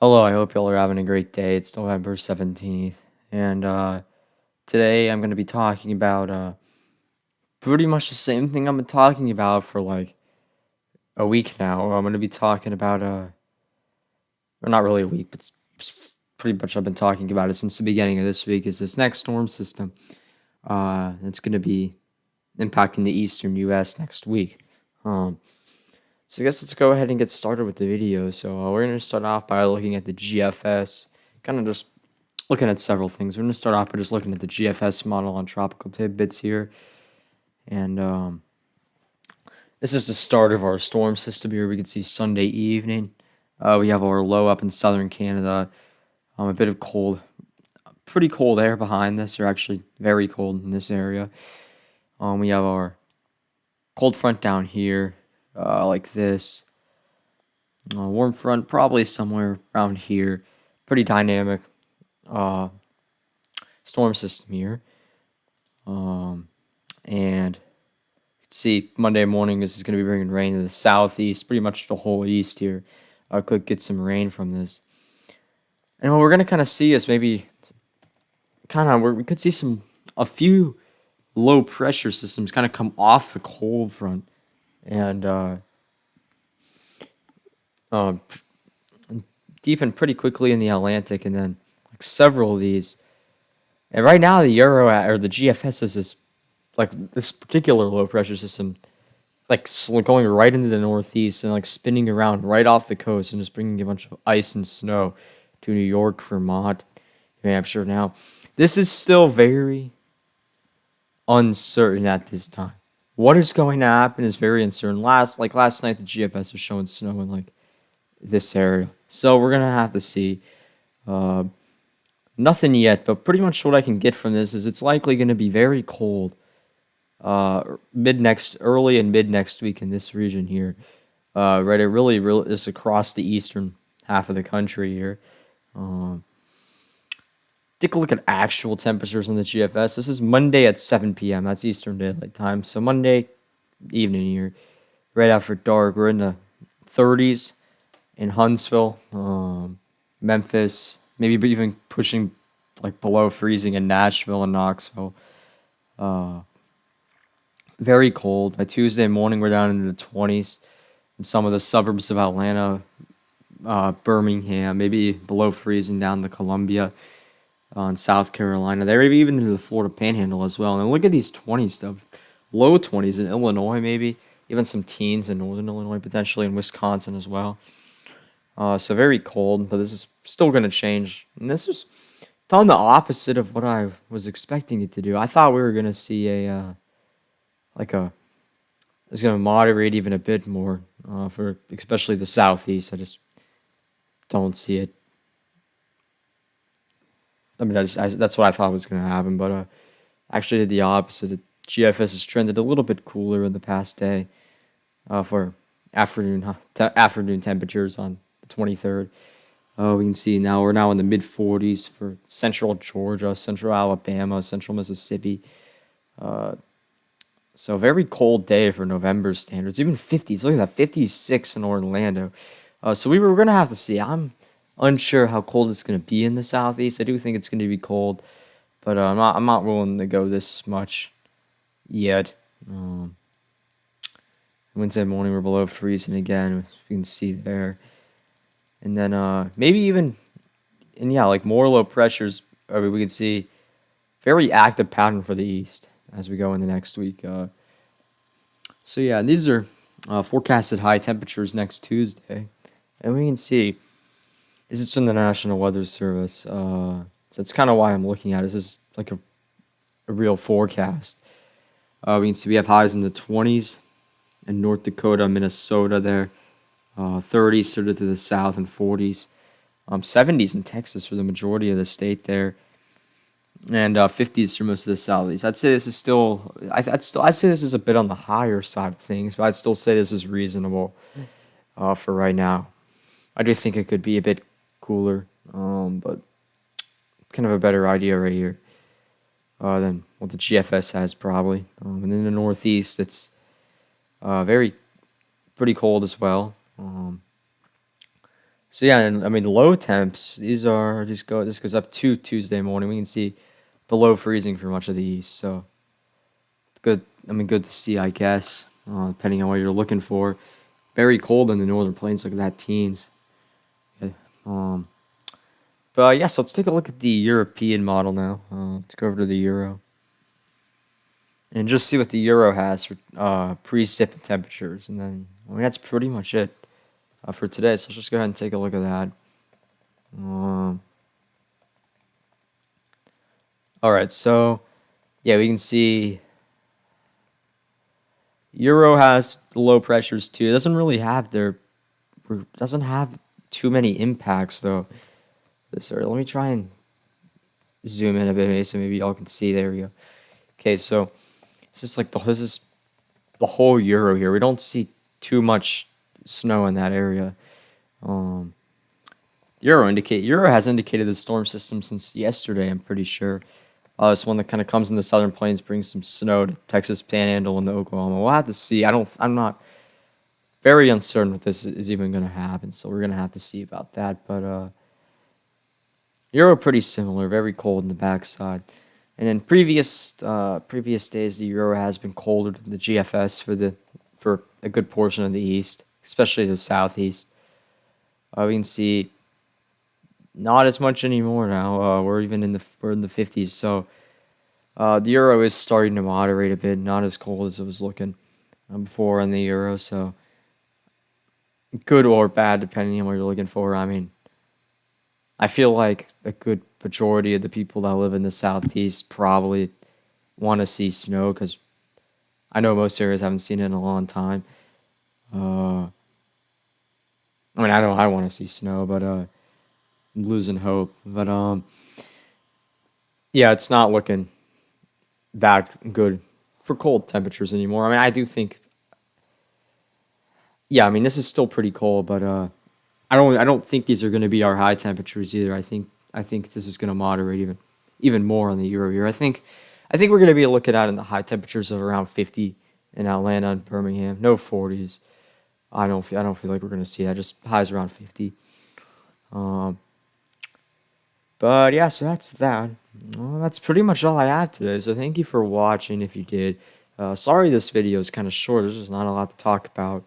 Hello, I hope y'all are having a great day. It's November 17th, and today I'm going to be talking about pretty much the same thing I've been talking about for like a week now. I'm going to be talking about, or not really a week, but pretty much I've been talking about it since the beginning of this week, is this next storm system. It's going to be impacting the eastern U.S. next week. Um, so I guess let's go ahead and get started with the video. So we're going to start off by looking at the GFS, kind of just looking at several things. We're going to start off by just looking at the GFS model on tropical tidbits here. And this is the start of our storm system here. We can see Sunday evening. We have our low up in southern Canada. A bit of cold, pretty cold air behind this, or actually very cold in this area. We have our cold front down here, like this. Warm front probably somewhere around here. Pretty dynamic uh, storm system here. And see Monday morning this is going to be bringing rain to the southeast, pretty much the whole east here. Could get some rain from this. And what we're going to kind of see is maybe we could see a few low pressure systems kind of come off the cold front and um, deepen pretty quickly in the Atlantic, and then like several of these. And right now the Euro or the GFS is this particular low pressure system like going right into the northeast and like spinning around right off the coast and just bringing a bunch of ice and snow to New York, Vermont, New Hampshire. Now, this is still very uncertain at this time. What is going to happen is very uncertain. Last night, the GFS was showing snow in like this area, so we're gonna have to see. Uh, Nothing yet, but pretty much what I can get from this is it's likely going to be very cold early and mid next week in this region here. Right, it really is across the eastern half of the country here. Um, Take a look at actual temperatures in the GFS. This is Monday at 7 p.m. That's Eastern Daylight Time. So Monday evening here, right after dark, we're in the 30s in Huntsville, Memphis, maybe even pushing like below freezing in Nashville and Knoxville. Uh, Very cold. By Tuesday morning, we're down into the 20s in some of the suburbs of Atlanta, Birmingham, maybe below freezing down to Columbia, in South Carolina. They're even into the Florida Panhandle as well. And look at these 20s stuff, low 20s in Illinois, maybe even some teens in northern Illinois, potentially in Wisconsin as well. So very cold, but this is still going to change. And this is done the opposite of what I was expecting it to do. I thought we were going to see like a it's going to moderate even a bit more for especially the southeast. I just don't see it. I mean, that's what I thought was going to happen, but actually did the opposite. The GFS has trended a little bit cooler in the past day for afternoon temperatures on the 23rd. We can see now we're now in the mid 40s for central Georgia, central Alabama, central Mississippi. So very cold day for November standards, even 50s. Look at that, 56 in Orlando. So we're gonna have to see. I'm unsure how cold it's gonna be in the southeast. I do think it's gonna be cold, but I'm not willing to go this much yet. Wednesday morning we're below freezing again. You can see there, and then maybe even and yeah, like more low pressures. I mean, we can see very active pattern for the east as we go in the next week. So yeah, these are forecasted high temperatures next Tuesday, and we can see this is from the National Weather Service. So it's kind of why I'm looking at it. This is like a real forecast. We can see we have highs in the 20s in North Dakota, Minnesota there, 30s sort of to the south and 40s, 70s in Texas for the majority of the state there, and 50s for most of the southeast. I'd say this is still, I'd say this is a bit on the higher side of things, but I'd still say this is reasonable for right now. I do think it could be a bit cooler, but kind of a better idea right here than what the GFS has probably. And in the northeast, it's very pretty cold as well. So yeah, and I mean the low temps. These are just go. This goes up to Tuesday morning. We can see below freezing for much of the east. So it's good. I mean, good to see, I guess. Depending on what you're looking for. Very cold in the northern plains. Look at that, teens. Yeah. But yes, let's take a look at the European model now. Let's go over to the euro and just see what the euro has for precip temperatures, and then I mean that's pretty much it for today. So let's just go ahead and take a look at that. Um, all right, so yeah, we can see euro has the low pressures too. It doesn't really have doesn't have too many impacts though. Sorry, let me try and zoom in a bit, maybe, so maybe y'all can see. There we go. Okay, so it's just like this is the whole euro here. We don't see too much snow in that area. Um, Euro has indicated the storm system since yesterday. I'm pretty sure. It's one that kind of comes in the southern plains, brings some snow to Texas Panhandle and to Oklahoma. We'll have to see. I'm not very uncertain if this is even going to happen, so we're gonna have to see about that. But Euro pretty similar, very cold in the backside. And in previous days, the Euro has been colder than the GFS for a good portion of the East, especially the Southeast. We can see not as much anymore now. We're in the 50s, so the Euro is starting to moderate a bit. Not as cold as it was looking before in the Euro. So good or bad, depending on what you're looking for. I mean, I feel like a good majority of the people that live in the Southeast probably want to see snow because I know most areas haven't seen it in a long time. Uh, I mean, I know I want to see snow, but I'm losing hope. But yeah, it's not looking that good for cold temperatures anymore. I mean, I do think, yeah, I mean, this is still pretty cold, but I don't think these are going to be our high temperatures either. I think this is going to moderate even more on the Euro here. I think we're going to be looking at in the high temperatures of around 50 in Atlanta and Birmingham. No 40s. I don't feel like we're going to see that. Just highs around 50. Um, but yeah, so that's that. Well, that's pretty much all I have today. So thank you for watching. If you did, sorry this video is kind of short. There's just not a lot to talk about,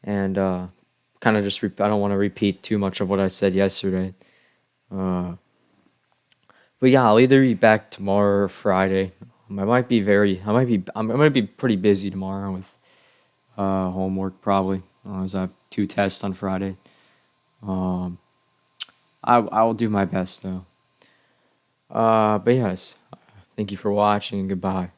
and kind of just I don't want to repeat too much of what I said yesterday. Uh, but yeah, I'll either be back tomorrow or Friday. I'm gonna be pretty busy tomorrow with homework probably, as I have two tests on Friday. Um, I will do my best though. But yes, thank you for watching and goodbye.